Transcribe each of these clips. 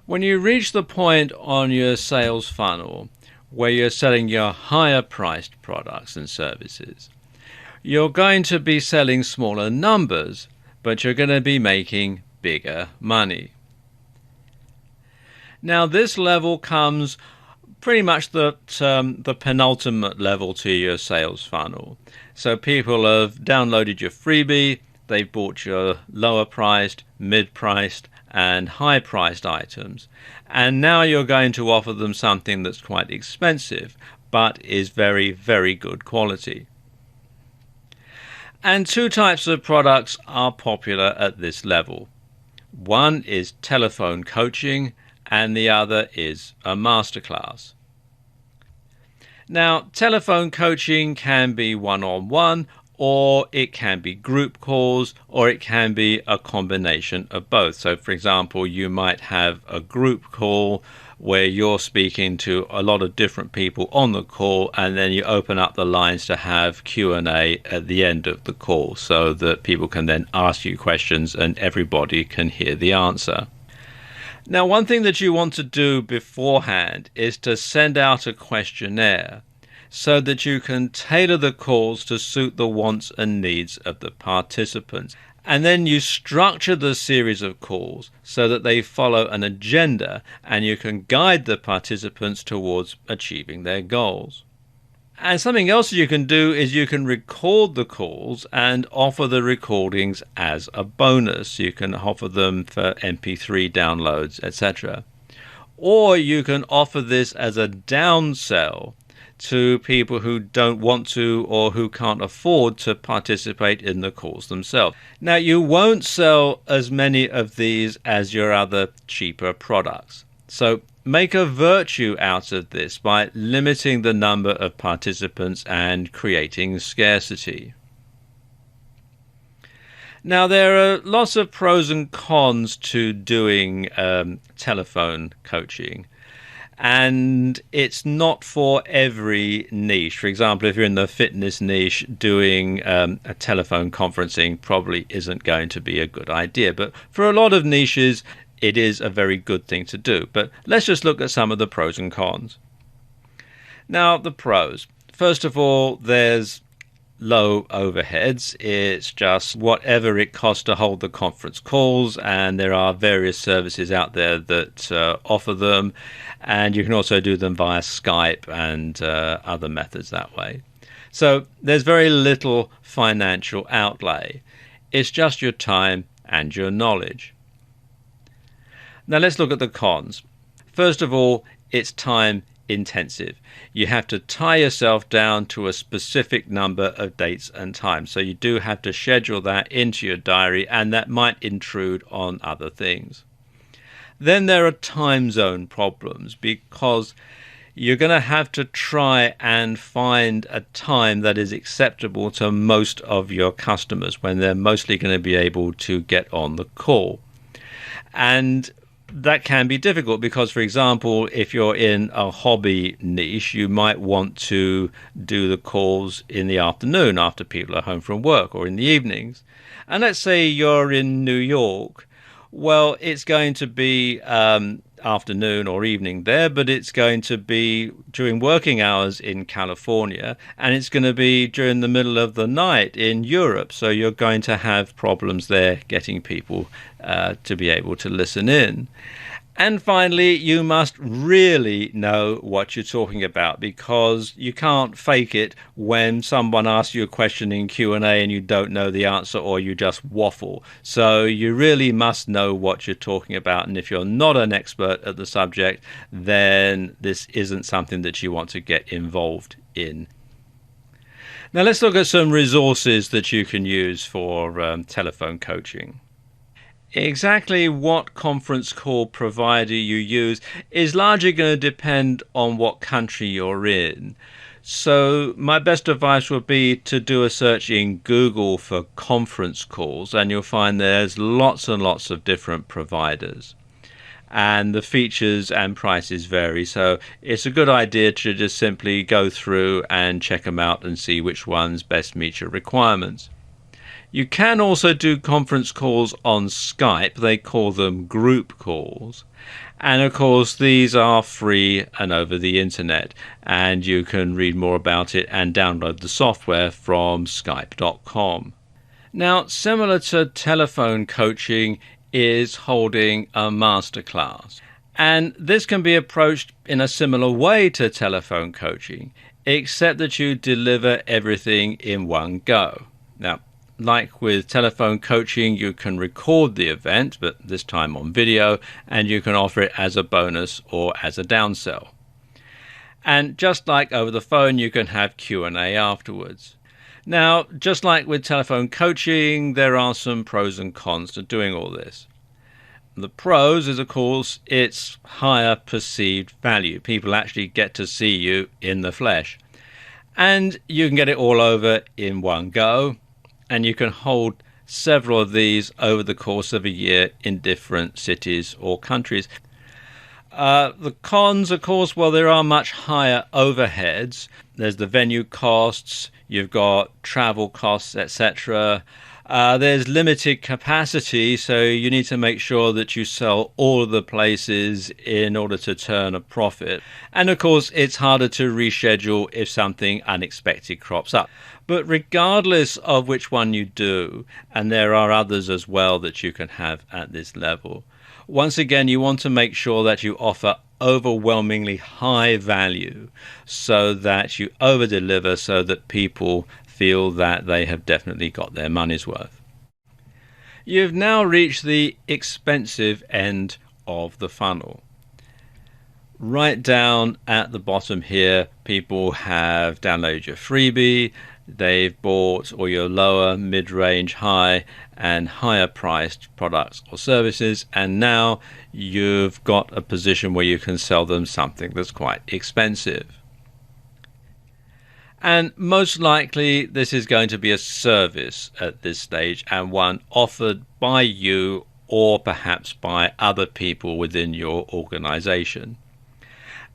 When you reach the point on your sales funnel where you're selling your higher priced products and services, you're going to be selling smaller numbers, but you're going to be making bigger money. Now, this level comes pretty much the penultimate level to your sales funnel. So people have downloaded your freebie, they've bought your lower priced, mid-priced, and high-priced items, and now you're going to offer them something that's quite expensive, but is very, very good quality. And two types of products are popular at this level. One is telephone coaching, and the other is a masterclass. Now, telephone coaching can be one-on-one, or it can be group calls, or it can be a combination of both. So, for example, you might have a group call where you're speaking to a lot of different people on the call, and then you open up the lines to have Q&A at the end of the call so that people can then ask you questions and everybody can hear the answer. Now, one thing that you want to do beforehand is to send out a questionnaire so that you can tailor the calls to suit the wants and needs of the participants. And then you structure the series of calls so that they follow an agenda and you can guide the participants towards achieving their goals. And something else you can do is you can record the calls and offer the recordings as a bonus. You can offer them for MP3 downloads, etc. Or you can offer this as a downsell to people who don't want to or who can't afford to participate in the calls themselves. Now, you won't sell as many of these as your other cheaper products. So make a virtue out of this by limiting the number of participants and creating scarcity. Now, there are lots of pros and cons to doing telephone coaching. And it's not for every niche. For example, if you're in the fitness niche, doing a telephone conferencing probably isn't going to be a good idea. But for a lot of niches, it is a very good thing to do. But let's just look at some of the pros and cons. Now, the pros. First of all, there's low overheads. It's just whatever it costs to hold the conference calls, and there are various services out there that offer them, and you can also do them via Skype and other methods that way. So there's very little financial outlay. It's just your time and your knowledge. Now let's look at the cons. First of all, it's time intensive. You have to tie yourself down to a specific number of dates and times. So you do have to schedule that into your diary, and that might intrude on other things. Then there are time zone problems because you're going to have to try and find a time that is acceptable to most of your customers when they're mostly going to be able to get on the call. And that can be difficult because, for example, if you're in a hobby niche, you might want to do the calls in the afternoon after people are home from work, or in the evenings. And let's say you're in New York. Well, it's going to be afternoon or evening there, but it's going to be during working hours in California, and it's going to be during the middle of the night in Europe. So you're going to have problems there getting people to be able to listen in. And finally, you must really know what you're talking about, because you can't fake it when someone asks you a question in Q&A and you don't know the answer, or you just waffle. So you really must know what you're talking about. And if you're not an expert at the subject, then this isn't something that you want to get involved in. Now let's look at some resources that you can use for telephone coaching. Exactly what conference call provider you use is largely going to depend on what country you're in. So my best advice would be to do a search in Google for conference calls, and you'll find there's lots and lots of different providers. And the features and prices vary, so it's a good idea to just simply go through and check them out and see which ones best meet your requirements. You can also do conference calls on Skype. They call them group calls. And of course, these are free and over the internet. And you can read more about it and download the software from skype.com. Now, similar to telephone coaching is holding a masterclass. And this can be approached in a similar way to telephone coaching, except that you deliver everything in one go. Now, like with telephone coaching, you can record the event, but this time on video, and you can offer it as a bonus or as a downsell. And just like over the phone, you can have Q&A afterwards. Now, just like with telephone coaching, there are some pros and cons to doing all this. The pros is, of course, its higher perceived value. People actually get to see you in the flesh. And you can get it all over in one go. And you can hold several of these over the course of a year in different cities or countries. The cons, of course, well, there are much higher overheads. There's the venue costs, you've got travel costs, etc. There's limited capacity, so you need to make sure that you sell all of the places in order to turn a profit. And of course, it's harder to reschedule if something unexpected crops up. But regardless of which one you do, and there are others as well that you can have at this level, once again, you want to make sure that you offer overwhelmingly high value so that you over-deliver so that people feel that they have definitely got their money's worth. You've now reached the expensive end of the funnel. Right down at the bottom here, people have downloaded your freebie, they've bought all your lower, mid-range, high and higher priced products or services, and now you've got a position where you can sell them something that's quite expensive. And most likely this is going to be a service at this stage, and one offered by you or perhaps by other people within your organization.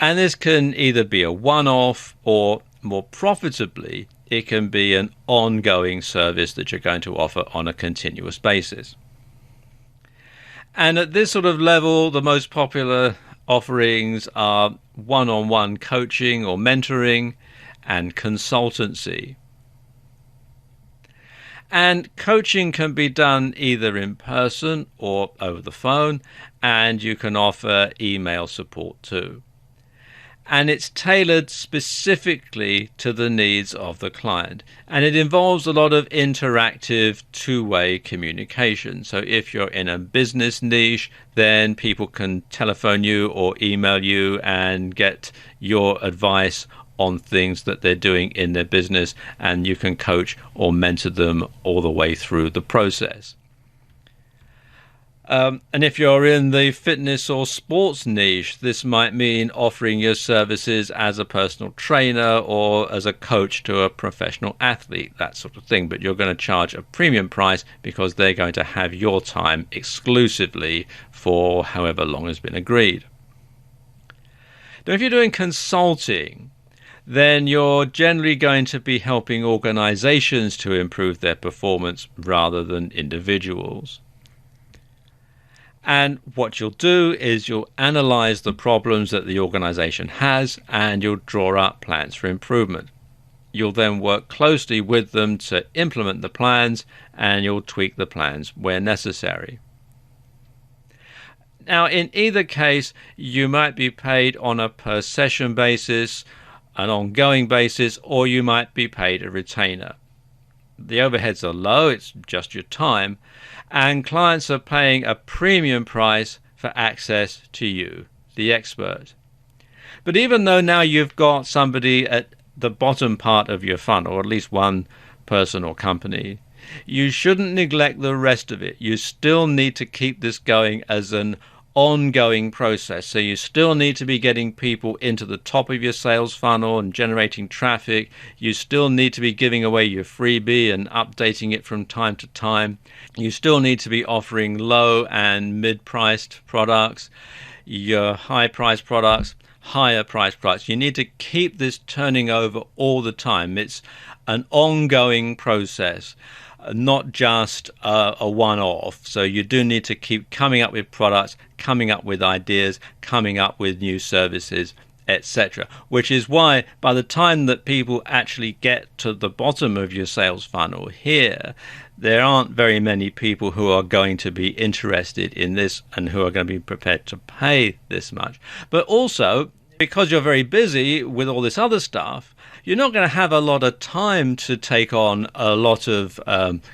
And this can either be a one-off or, more profitably, it can be an ongoing service that you're going to offer on a continuous basis. And at this sort of level, the most popular offerings are one-on-one coaching or mentoring and consultancy. And coaching can be done either in person or over the phone, and you can offer email support too. And it's tailored specifically to the needs of the client. And it involves a lot of interactive two-way communication. So if you're in a business niche, then people can telephone you or email you and get your advice on things that they're doing in their business, and you can coach or mentor them all the way through the process. And if you're in the fitness or sports niche, this might mean offering your services as a personal trainer or as a coach to a professional athlete, that sort of thing. But you're going to charge a premium price because they're going to have your time exclusively for however long has been agreed. Now, if you're doing consulting, then you're generally going to be helping organizations to improve their performance rather than individuals. And what you'll do is you'll analyze the problems that the organization has and you'll draw up plans for improvement. You'll then work closely with them to implement the plans, and you'll tweak the plans where necessary. Now, in either case, you might be paid on a per session basis, an ongoing basis, or you might be paid a retainer. The overheads are low, it's just your time, and clients are paying a premium price for access to you, the expert. But even though now you've got somebody at the bottom part of your funnel, or at least one person or company, you shouldn't neglect the rest of it. You still need to keep this going as an ongoing process. So you still need to be getting people into the top of your sales funnel and generating traffic. You still need to be giving away your freebie and updating it from time to time. You still need to be offering low and mid-priced products, your high-priced products, higher priced products. You need to keep this turning over all the time. It's an ongoing process. not just a one-off. So you do need to keep coming up with products, coming up with ideas, coming up with new services, etc. Which is why by the time that people actually get to the bottom of your sales funnel here, there aren't very many people who are going to be interested in this and who are going to be prepared to pay this much. But also, because you're very busy with all this other stuff, you're not going to have a lot of time to take on a lot of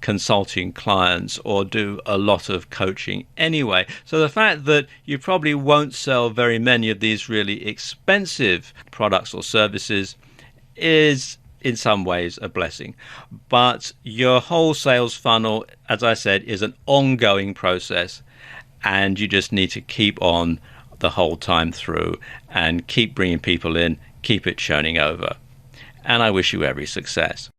consulting clients or do a lot of coaching anyway. So the fact that you probably won't sell very many of these really expensive products or services is in some ways a blessing. But your whole sales funnel, as I said, is an ongoing process, and you just need to keep on the whole time through and keep bringing people in, keep it churning over. And I wish you every success.